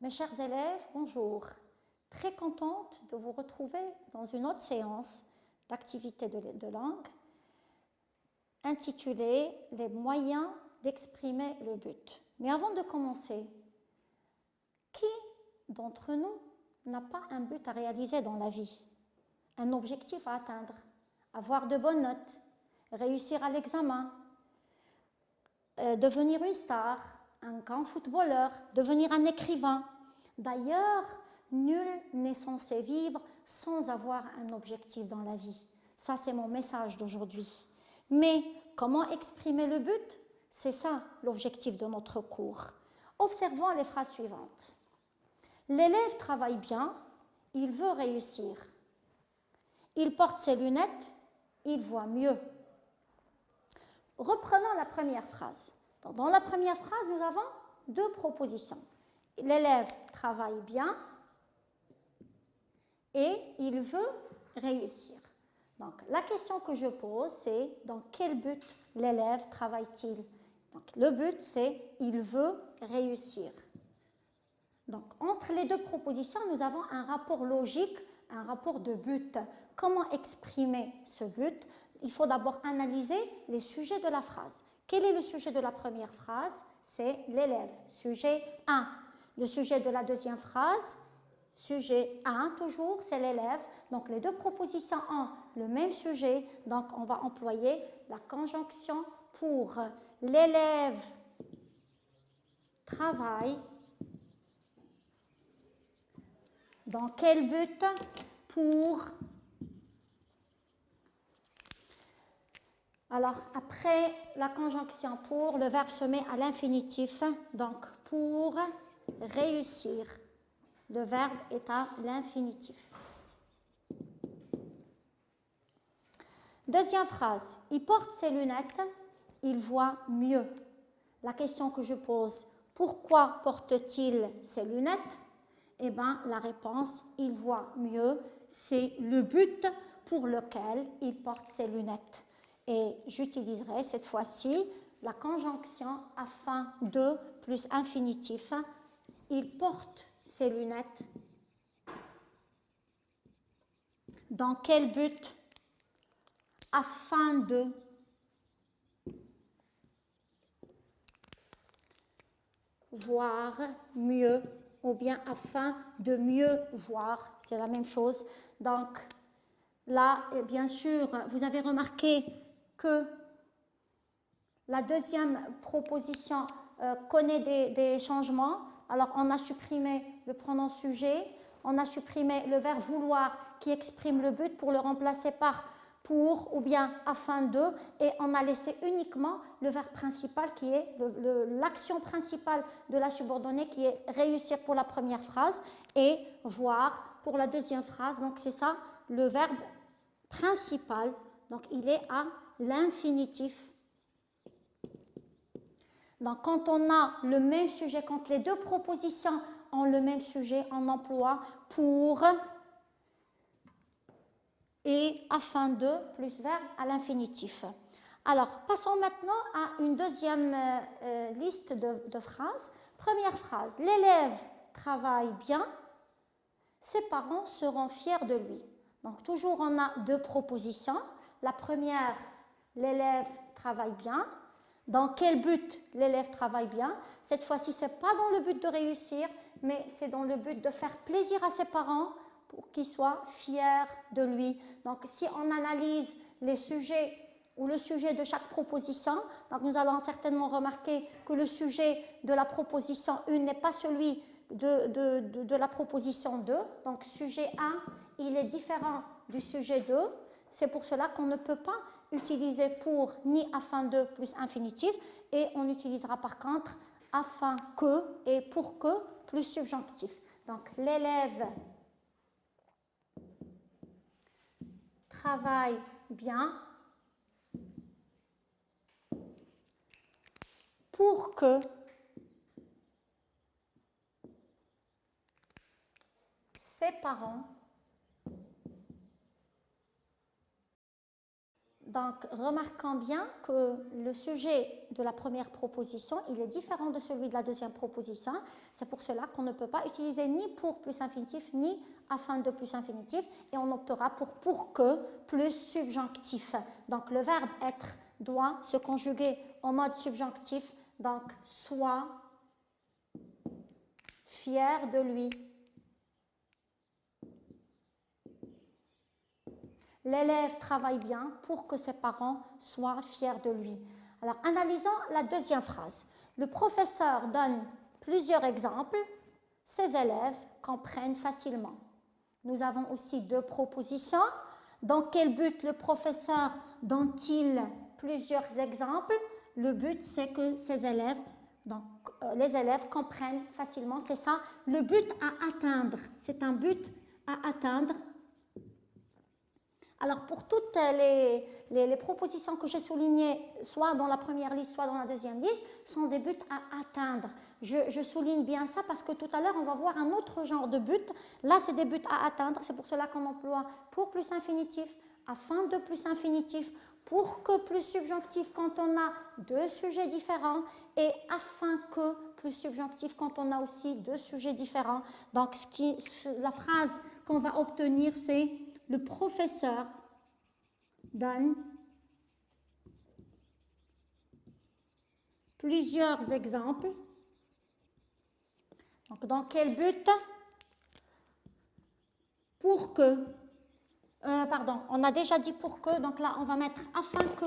Mes chers élèves, bonjour. Très contente de vous retrouver dans une autre séance d'activité de langue intitulée « Les moyens d'exprimer le but ». Mais avant de commencer, qui d'entre nous n'a pas un but à réaliser dans la vie? Un objectif à atteindre, avoir de bonnes notes, réussir à l'examen, devenir une star, un grand footballeur, devenir un écrivain. D'ailleurs, nul n'est censé vivre sans avoir un objectif dans la vie. Ça, c'est mon message d'aujourd'hui. Mais comment exprimer le but? C'est ça l'objectif de notre cours. Observons les phrases suivantes. L'élève travaille bien, il veut réussir. Il porte ses lunettes, il voit mieux. Reprenons la première phrase. Dans la première phrase, nous avons deux propositions. L'élève travaille bien et il veut réussir. Donc, la question que je pose, c'est dans quel but l'élève travaille-t-il? Donc, le but, c'est il veut réussir. Donc, entre les deux propositions, nous avons un rapport logique, un rapport de but. Comment exprimer ce but? Il faut d'abord analyser les sujets de la phrase. Quel est le sujet de la première phrase? C'est l'élève, sujet 1. Le sujet de la deuxième phrase, sujet 1 toujours, c'est l'élève. Donc les deux propositions ont le même sujet, donc on va employer la conjonction pour. L'élève travaille. Dans quel but? Pour. Alors, après la conjonction pour, le verbe se met à l'infinitif, donc pour réussir. Le verbe est à l'infinitif. Deuxième phrase, il porte ses lunettes, il voit mieux. La question que je pose, pourquoi porte-t-il ses lunettes? Eh bien, la réponse, il voit mieux, c'est le but pour lequel il porte ses lunettes. Et j'utiliserai cette fois-ci la conjonction afin de plus infinitif. Il porte ses lunettes. Dans quel but? Afin de. Voir mieux ou bien afin de mieux voir. C'est la même chose. Donc, là, bien sûr, vous avez remarqué que la deuxième proposition connaît des changements. Alors, on a supprimé le pronom sujet, on a supprimé le verbe vouloir qui exprime le but pour le remplacer par pour ou bien afin de, et on a laissé uniquement le verbe principal qui est l'action principale de la subordonnée qui est réussir pour la première phrase et voir pour la deuxième phrase. Donc, c'est ça le verbe principal. Donc, il est à l'infinitif. Donc, quand on a le même sujet, quand les deux propositions ont le même sujet, on emploie pour et afin de plus verbe à l'infinitif. Alors, passons maintenant à une deuxième liste de phrases. Première phrase, l'élève travaille bien, ses parents seront fiers de lui. Donc, toujours on a deux propositions. La première, l'élève travaille bien. Dans quel but l'élève travaille bien? Cette fois-ci, ce n'est pas dans le but de réussir, mais c'est dans le but de faire plaisir à ses parents pour qu'ils soient fiers de lui. Donc, si on analyse les sujets ou le sujet de chaque proposition, donc nous allons certainement remarquer que le sujet de la proposition 1 n'est pas celui de la proposition 2. Donc, sujet 1, il est différent du sujet 2. C'est pour cela qu'on ne peut pas utiliser pour ni afin de plus infinitif et on utilisera par contre afin que et pour que plus subjonctif. Donc, l'élève travaille bien pour que ses parents. Donc, remarquons bien que le sujet de la première proposition, il est différent de celui de la deuxième proposition. C'est pour cela qu'on ne peut pas utiliser ni pour plus infinitif, ni afin de plus infinitif, et on optera pour que plus subjonctif. Donc, le verbe être doit se conjuguer en mode subjonctif, donc sois fier de lui. L'élève travaille bien pour que ses parents soient fiers de lui. Alors, analysons la deuxième phrase. Le professeur donne plusieurs exemples. Ses élèves comprennent facilement. Nous avons aussi deux propositions. Dans quel but le professeur donne-t-il plusieurs exemples? Le but, c'est que ses élèves, donc, les élèves comprennent facilement. C'est ça, le but à atteindre. C'est un but à atteindre. Alors, pour toutes les propositions que j'ai soulignées, soit dans la première liste, soit dans la deuxième liste, sont des buts à atteindre. Je souligne bien ça parce que tout à l'heure, on va voir un autre genre de but. Là, c'est des buts à atteindre. C'est pour cela qu'on emploie pour plus infinitif, afin de plus infinitif, pour que plus subjonctif quand on a deux sujets différents et afin que plus subjonctif quand on a aussi deux sujets différents. Donc, la phrase qu'on va obtenir, c'est le professeur donne plusieurs exemples. Donc, dans quel but? Pour que, on a déjà dit pour que, donc là, on va mettre afin que.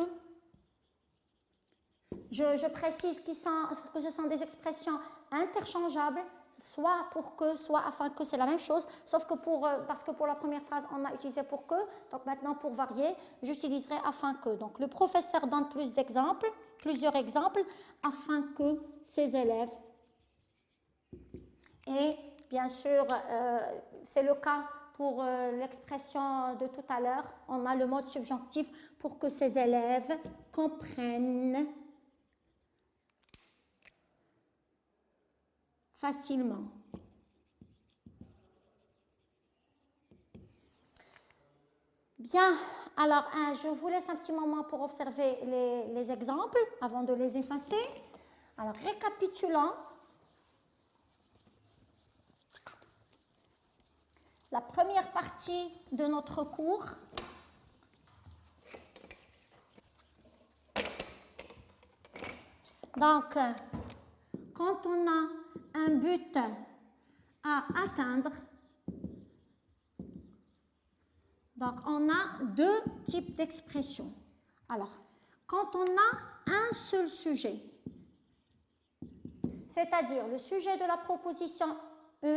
Je précise que ce sont des expressions interchangeables, soit pour que, soit afin que, c'est la même chose, sauf que parce que pour la première phrase, on a utilisé pour que, donc maintenant, pour varier, j'utiliserai afin que. Donc, le professeur donne plusieurs exemples, afin que ses élèves. Et bien sûr, c'est le cas pour l'expression de tout à l'heure, on a le mode subjonctif pour que ses élèves comprennent facilement. Bien, alors je vous laisse un petit moment pour observer les exemples avant de les effacer. Alors, récapitulons. La première partie de notre cours. Donc, quand on a un but à atteindre, donc on a deux types d'expressions. Alors, quand on a un seul sujet, c'est-à-dire le sujet de la proposition 1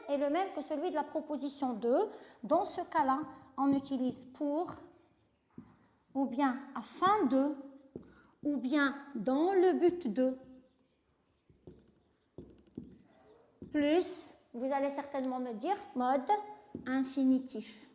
est le même que celui de la proposition 2, dans ce cas-là, on utilise pour, ou bien afin de, ou bien dans le but de. Plus, vous allez certainement me dire, mode infinitif.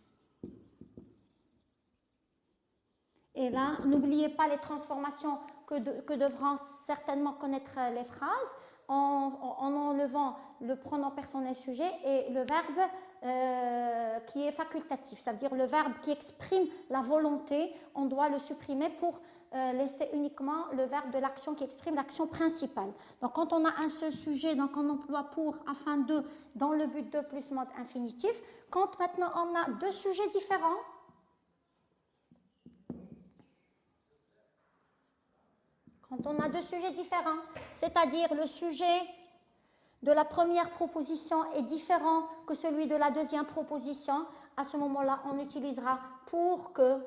Et là, n'oubliez pas les transformations que devront certainement connaître les phrases en enlevant le pronom personnel sujet et le verbe qui est facultatif, c'est-à-dire le verbe qui exprime la volonté, on doit le supprimer pour laisser uniquement le verbe de l'action qui exprime l'action principale. Donc, quand on a un seul sujet, donc on emploie pour, afin de, dans le but de plus mode infinitif. Quand maintenant on a deux sujets différents, c'est-à-dire le sujet de la première proposition est différent que celui de la deuxième proposition, à ce moment-là, on utilisera pour que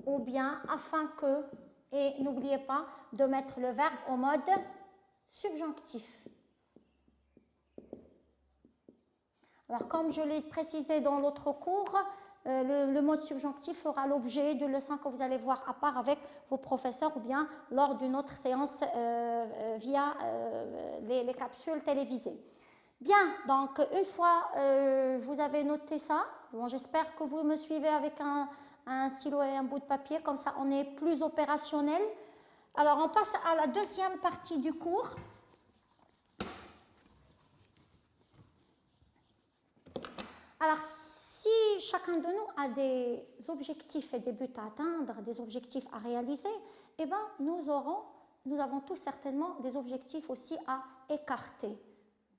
ou bien afin que, et n'oubliez pas de mettre le verbe au mode subjonctif. Alors, comme je l'ai précisé dans l'autre cours, le mode subjonctif fera l'objet de leçons que vous allez voir à part avec vos professeurs ou bien lors d'une autre séance via les capsules télévisées. Bien, donc une fois vous avez noté ça, bon, j'espère que vous me suivez avec un stylo et un bout de papier, comme ça on est plus opérationnel. Alors on passe à la deuxième partie du cours. Alors si chacun de nous a des objectifs et des buts à atteindre, des objectifs à réaliser, eh bien, nous avons tous certainement des objectifs aussi à écarter,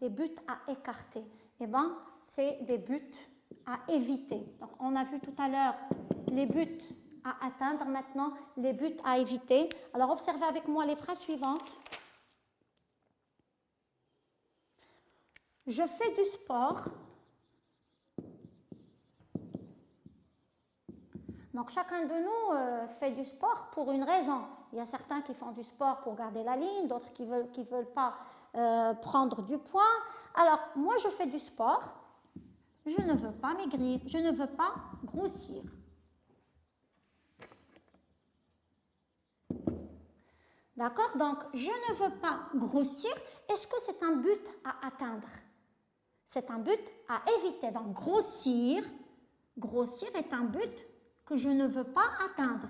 des buts à écarter. Eh bien, c'est des buts à éviter. Donc, on a vu tout à l'heure les buts à atteindre, maintenant les buts à éviter. Alors, observez avec moi les phrases suivantes. Je fais du sport. Donc, chacun de nous fait du sport pour une raison. Il y a certains qui font du sport pour garder la ligne, d'autres qui veulent pas prendre du poids. Alors, moi, je fais du sport. Je ne veux pas maigrir, je ne veux pas grossir. D'accord? Donc, je ne veux pas grossir. Est-ce que c'est un but à atteindre? C'est un but à éviter. Donc, grossir est un but que je ne veux pas atteindre.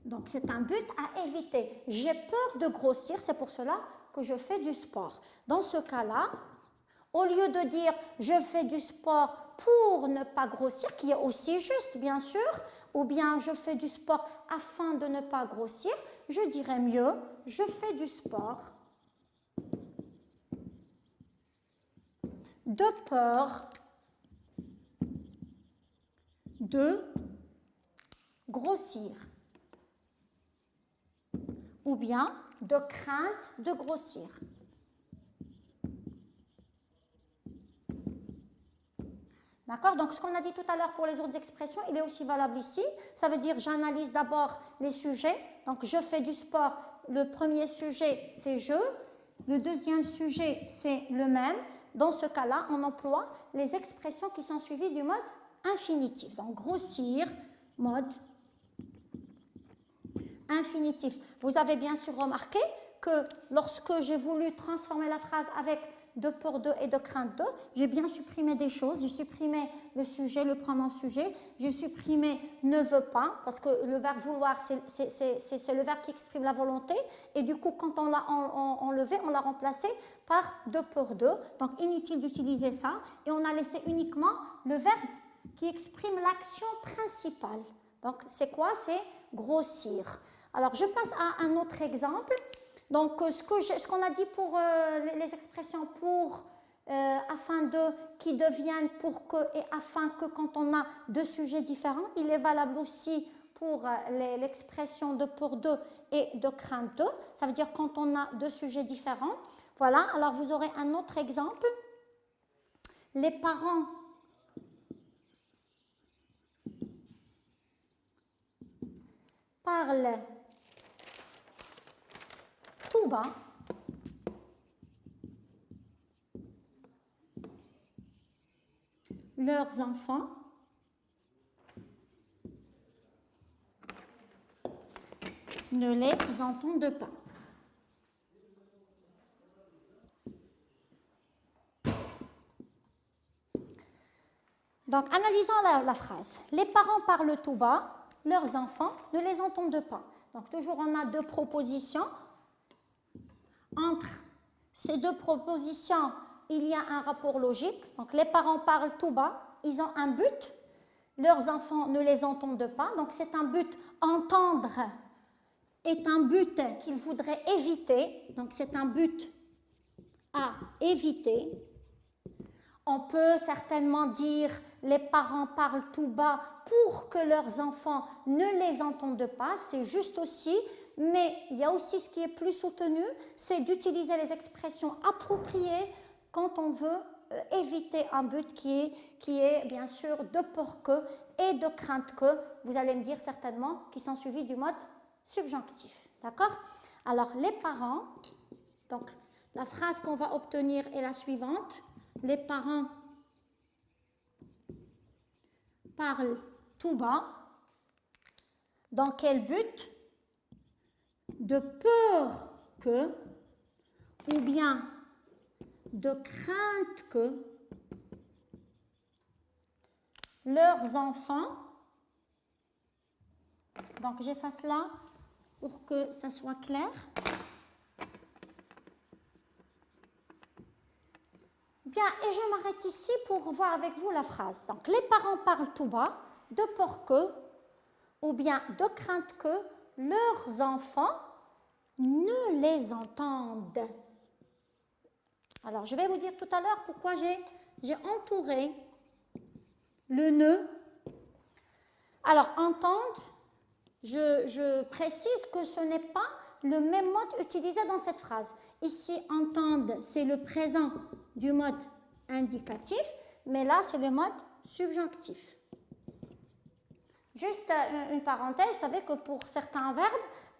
Donc, c'est un but à éviter. J'ai peur de grossir, c'est pour cela que je fais du sport. Dans ce cas-là, au lieu de dire je fais du sport pour ne pas grossir, qui est aussi juste bien sûr, ou bien je fais du sport afin de ne pas grossir, je dirais mieux je fais du sport de peur de grossir ou bien de crainte de grossir. D'accord? Donc, ce qu'on a dit tout à l'heure pour les autres expressions, il est aussi valable ici. Ça veut dire j'analyse d'abord les sujets. Donc, je fais du sport. Le premier sujet, c'est je. Le deuxième sujet, c'est le même. Dans ce cas-là, on emploie les expressions qui sont suivies du mode infinitif. Donc, grossir, mode infinitif. Vous avez bien sûr remarqué que lorsque j'ai voulu transformer la phrase avec de peur de et de crainte de, j'ai bien supprimé des choses. J'ai supprimé le sujet, le pronom sujet. J'ai supprimé ne veut pas, parce que le verbe vouloir, c'est le verbe qui exprime la volonté. Et du coup, quand on l'a enlevé, on l'a remplacé par de peur de. Donc, inutile d'utiliser ça. Et on a laissé uniquement le verbe qui exprime l'action principale. Donc, c'est quoi? C'est grossir. Alors, je passe à un autre exemple. Donc, ce qu'on a dit pour les expressions pour, afin de, qui deviennent pour que et afin que, quand on a deux sujets différents, il est valable aussi pour l'expression de pour de et de crainte de. Ça veut dire quand on a deux sujets différents. Voilà, alors vous aurez un autre exemple. Les parents parlent tout bas leurs enfants ne les entendent pas. Donc, analysons la phrase. Les parents parlent tout bas, leurs enfants ne les entendent pas. Donc, toujours on a deux propositions. Entre ces deux propositions, il y a un rapport logique. Donc, les parents parlent tout bas, ils ont un but. Leurs enfants ne les entendent pas. Donc, c'est un but. Entendre est un but qu'ils voudraient éviter. Donc, c'est un but à éviter. On peut certainement dire les parents parlent tout bas pour que leurs enfants ne les entendent pas. C'est juste aussi. Mais il y a aussi ce qui est plus soutenu, c'est d'utiliser les expressions appropriées quand on veut éviter un but qui est bien sûr de peur que et de crainte que, vous allez me dire certainement, qui sont suivis du mode subjonctif. D'accord? Alors, les parents, donc la phrase qu'on va obtenir est la suivante. Les parents parlent tout bas. Dans quel but? De peur que, ou bien de crainte que leurs enfants, donc j'efface là pour que ça soit clair, Bien, et je m'arrête ici pour voir avec vous la phrase. Donc, les parents parlent tout bas, de peur que, ou bien de crainte que leurs enfants ne les entendent. Alors, je vais vous dire tout à l'heure pourquoi j'ai entouré le ne. Alors, entendre, je précise que ce n'est pas le même mode utilisé dans cette phrase. Ici, entendre, c'est le présent du mode indicatif, mais là, c'est le mode subjonctif. Juste une parenthèse, vous savez que pour certains verbes,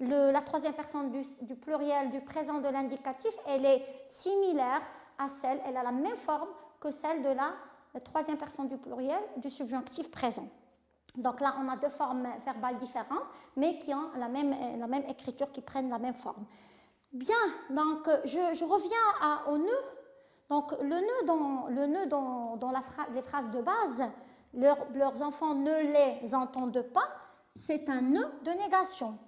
la troisième personne du pluriel du présent de l'indicatif, elle est similaire à celle, elle a la même forme que celle de la troisième personne du pluriel du subjonctif présent. Donc là, on a deux formes verbales différentes, mais qui ont la même écriture, qui prennent la même forme. Bien, donc je reviens au nœud. Donc le nœud dans les phrases de base, leurs enfants ne les entendent pas, c'est un nœud de négation,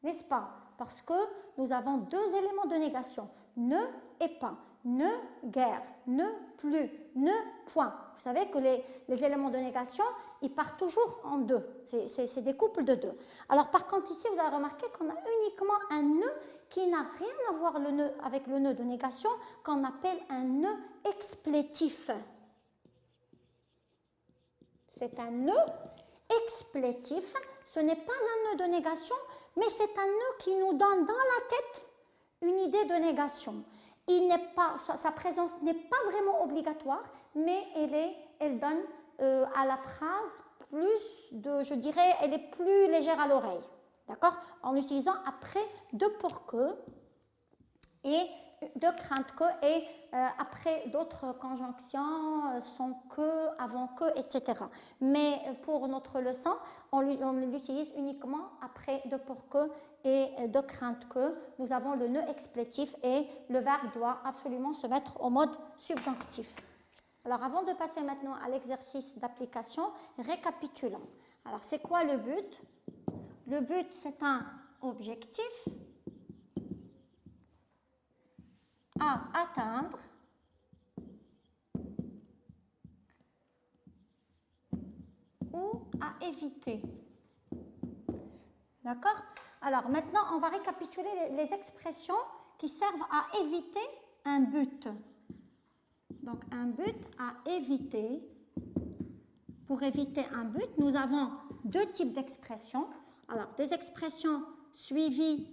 n'est-ce pas? Parce que nous avons deux éléments de négation, ne et pas, ne guère, ne plus, ne point. Vous savez que les éléments de négation, ils partent toujours en deux, c'est des couples de deux. Alors par contre ici, vous avez remarqué qu'on a uniquement un nœud qui n'a rien à voir avec le nœud de négation, qu'on appelle un nœud explétif. C'est un nœud explétif, ce n'est pas un nœud de négation, mais c'est un nœud qui nous donne dans la tête une idée de négation. Sa présence n'est pas vraiment obligatoire, mais elle donne à la phrase je dirais, elle est plus légère à l'oreille, d'accord? En utilisant après de pour que et de crainte que et après d'autres conjonctions, sans que, avant que, etc. Mais pour notre leçon, on l'utilise uniquement après de pour que et de crainte que. Nous avons le nœud explétif et le verbe doit absolument se mettre au mode subjonctif. Alors avant de passer maintenant à l'exercice d'application, récapitulons. Alors c'est quoi le but? Le but, c'est un objectif à atteindre ou à éviter. D'accord? Alors maintenant, on va récapituler les expressions qui servent à éviter un but. Donc un but à éviter. Pour éviter un but, nous avons deux types d'expressions. Alors des expressions suivies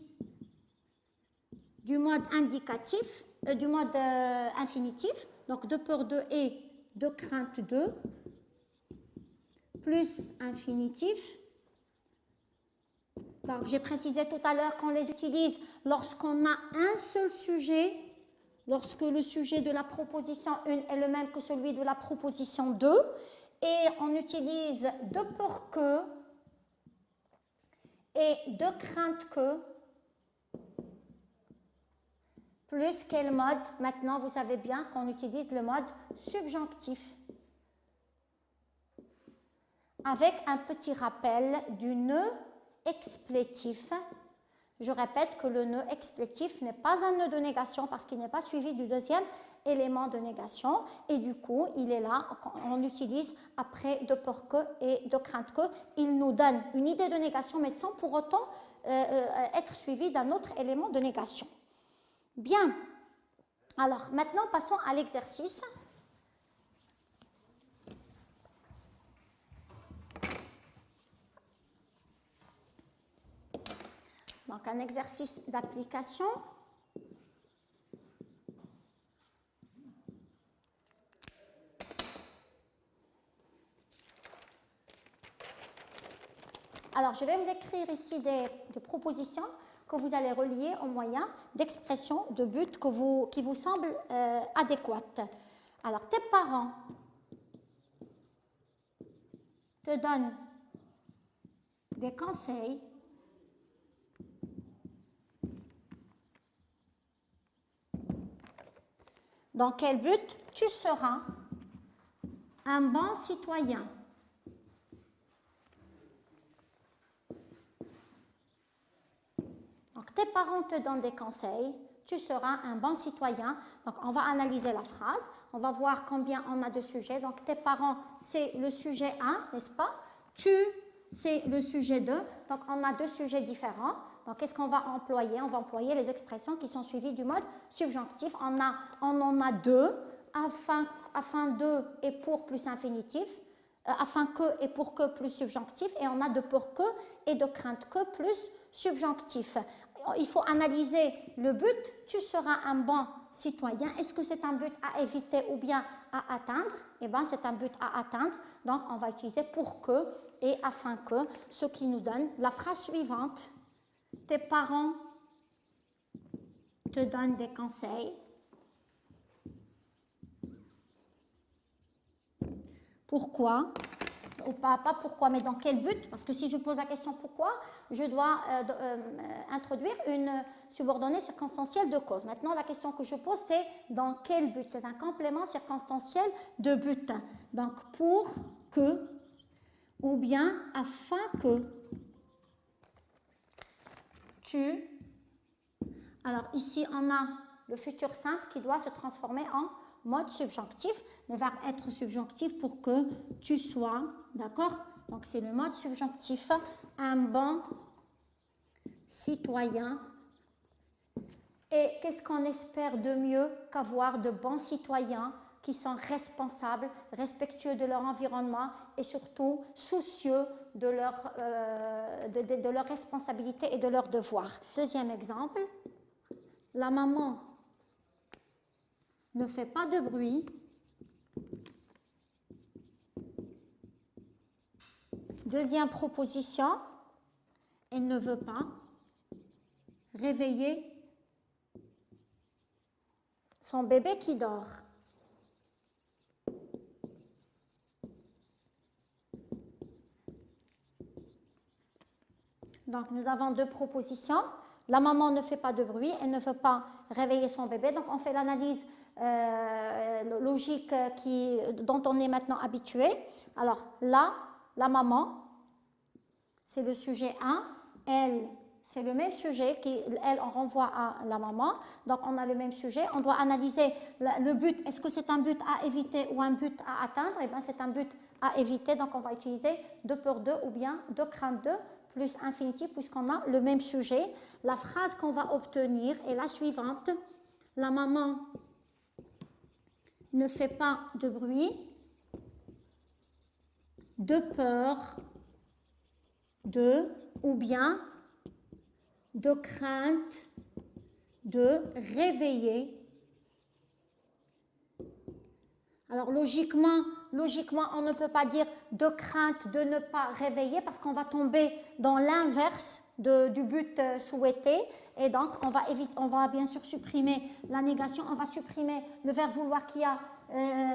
du mode indicatif, du mode infinitif, donc de peur de et de crainte de, plus infinitif. Donc j'ai précisé tout à l'heure qu'on les utilise lorsqu'on a un seul sujet, lorsque le sujet de la proposition 1 est le même que celui de la proposition 2, et on utilise de peur que et de crainte que, plus quel mode? Maintenant, vous savez bien qu'on utilise le mode subjonctif. Avec un petit rappel du nœud explétif. Je répète que le nœud explétif n'est pas un nœud de négation parce qu'il n'est pas suivi du deuxième élément de négation et du coup, il est là, on l'utilise après de peur que et de crainte que. Il nous donne une idée de négation mais sans pour autant être suivi d'un autre élément de négation. Bien, alors maintenant passons à l'exercice. Donc un exercice d'application. Alors je vais vous écrire ici des propositions que vous allez relier au moyen d'expressions de but qui vous semblent adéquates. Alors tes parents te donnent des conseils dans quel but tu seras un bon citoyen. Donc, tes parents te donnent des conseils. tu seras un bon citoyen. Donc, on va analyser la phrase. On va voir combien on a de sujets. Donc, tes parents, c'est le sujet 1, n'est-ce pas? Tu, c'est le sujet 2. Donc, on a deux sujets différents. Donc, qu'est-ce qu'on va employer? On va employer les expressions qui sont suivies du mode subjonctif. On en a deux, afin de et pour plus infinitif, afin que et pour que plus subjonctif, et on a de pour que et de crainte que plus subjonctif. Il faut analyser le but. Tu seras un bon citoyen. Est-ce que c'est un but à éviter ou bien à atteindre? Eh bien, c'est un but à atteindre. Donc, on va utiliser pour que et afin que, ce qui nous donne la phrase suivante. Tes parents te donnent des conseils. Pourquoi? Ou pas pourquoi, mais dans quel but? Parce que si je pose la question pourquoi, je dois introduire une subordonnée circonstancielle de cause. Maintenant, la question que je pose, c'est dans quel but? C'est un complément circonstanciel de but. Donc, pour que, ou bien afin que tu... Alors, ici, on a le futur simple qui doit se transformer en mode subjonctif, le verbe être subjonctif pour que tu sois, d'accord? Donc, c'est le mode subjonctif, un bon citoyen. Et qu'est-ce qu'on espère de mieux qu'avoir de bons citoyens qui sont responsables, respectueux de leur environnement et surtout soucieux de leur responsabilité et de leurs devoirs. Deuxième exemple, la maman ne fait pas de bruit. Deuxième proposition, elle ne veut pas réveiller son bébé qui dort. Donc, nous avons deux propositions. La maman ne fait pas de bruit, elle ne veut pas réveiller son bébé. Donc, on fait l'analyse logique dont on est maintenant habitué. Alors, là, la maman, c'est le sujet 1. Elle, c'est le même sujet elle, on renvoie à la maman. Donc, on a le même sujet. On doit analyser le but. Est-ce que c'est un but à éviter ou un but à atteindre? Eh bien, c'est un but à éviter. Donc, on va utiliser de peur de ou bien de crainte de plus infinitif puisqu'on a le même sujet. La phrase qu'on va obtenir est la suivante. La maman ne fait pas de bruit de peur de ou bien de crainte de réveiller. Alors logiquement, on ne peut pas dire de crainte de ne pas réveiller parce qu'on va tomber dans l'inverse du but souhaité. Et donc, on va bien sûr supprimer la négation, on va supprimer le verbe vouloir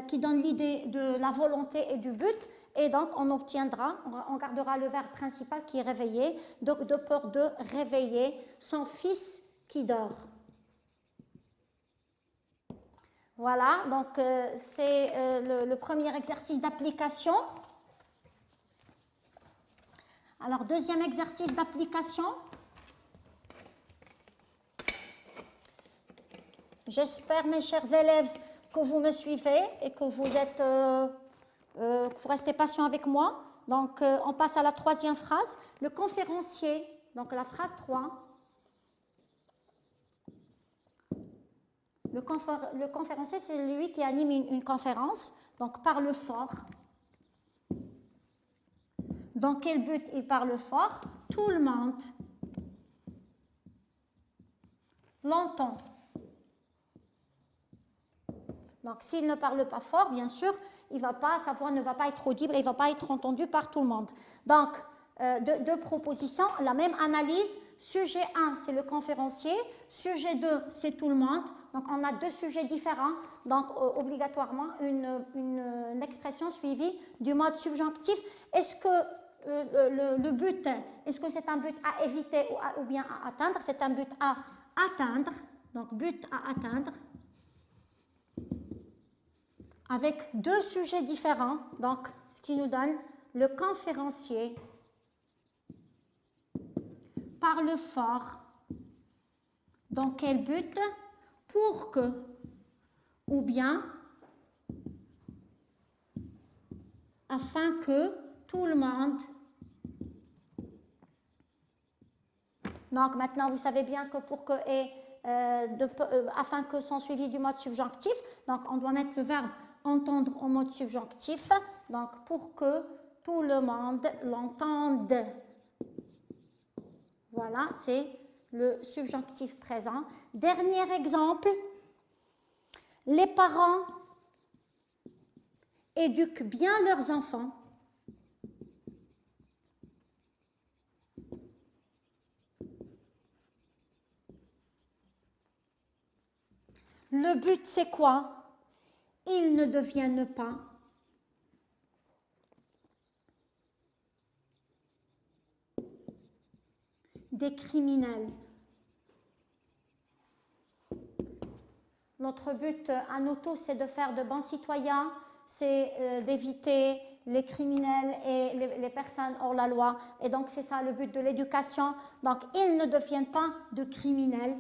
qui donne l'idée de la volonté et du but. Et donc, on gardera le verbe principal qui est réveiller, donc de peur de réveiller son fils qui dort. Voilà, donc c'est le premier exercice d'application. Alors, deuxième exercice d'application. J'espère, mes chers élèves, que vous me suivez et que vous restez patients avec moi. Donc, on passe à la troisième phrase. Le conférencier, donc la phrase 3. Le conférencier, c'est lui qui anime une conférence, donc parle fort. Dans quel but il parle fort? Tout le monde l'entend. Donc, s'il ne parle pas fort, bien sûr, sa voix ne va pas être audible et il ne va pas être entendu par tout le monde. Donc, deux propositions, la même analyse. Sujet 1, c'est le conférencier. Sujet 2, c'est tout le monde. Donc, on a deux sujets différents. Donc, obligatoirement, une expression suivie du mode subjonctif. Est-ce que le but, est-ce que c'est un but à éviter ou bien à atteindre? C'est un but à atteindre. Donc, but à atteindre. Avec deux sujets différents. Donc, ce qui nous donne le conférencier parle fort Dans quel but? Pour que, ou bien afin que tout le monde. Donc maintenant, vous savez bien que pour que et afin que sont suivis du mode subjonctif, donc on doit mettre le verbe entendre au mode subjonctif, donc pour que tout le monde l'entende. Voilà, c'est le subjonctif présent. Dernier exemple, les parents éduquent bien leurs enfants. Le but, c'est quoi? Ils ne deviennent pas des criminels. Notre but à nous tous, c'est de faire de bons citoyens, c'est d'éviter les criminels et les personnes hors la loi. Et donc, c'est ça le but de l'éducation. Donc, ils ne deviennent pas de criminels.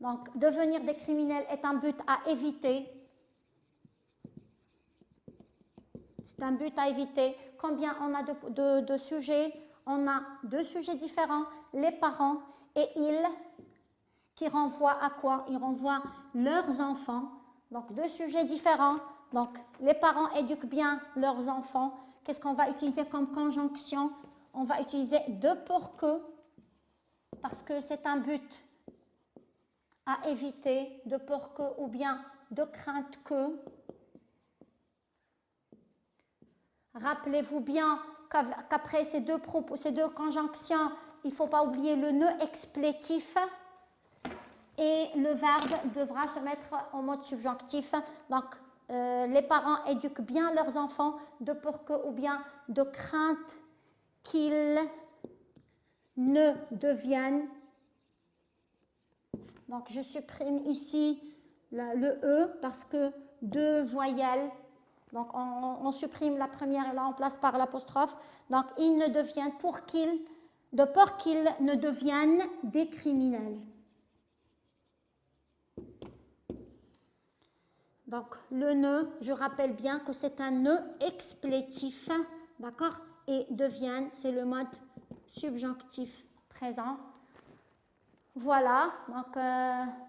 Donc, devenir des criminels est un but à éviter. C'est un but à éviter. Combien on a de sujets? On a deux sujets différents, les parents et ils, qui renvoient à quoi? Ils renvoient leurs enfants. Donc, deux sujets différents. Donc, les parents éduquent bien leurs enfants. Qu'est-ce qu'on va utiliser comme conjonction? On va utiliser de pour que, parce que c'est un but à éviter, de peur que, ou bien de crainte que. Rappelez-vous bien qu'après ces deux conjonctions, il ne faut pas oublier le nœud explétif et le verbe devra se mettre en mode subjonctif. Donc, les parents éduquent bien leurs enfants de peur que, ou bien de crainte qu'ils ne deviennent. Donc, je supprime ici le E parce que deux voyelles. Donc, on supprime la première et là, on place par l'apostrophe. Donc, ils ne deviennent, de peur qu'ils ne deviennent des criminels. Donc, le nœud, je rappelle bien que c'est un nœud explétif, d'accord? Et deviennent, c'est le mode subjonctif présent. Voilà, donc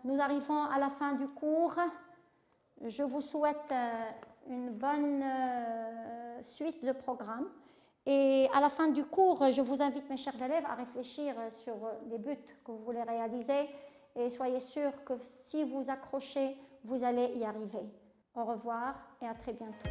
nous arrivons à la fin du cours. Je vous souhaite une bonne suite de programme. Et à la fin du cours, je vous invite, mes chers élèves, à réfléchir sur les buts que vous voulez réaliser. Et soyez sûrs que si vous accrochez, vous allez y arriver. Au revoir et à très bientôt.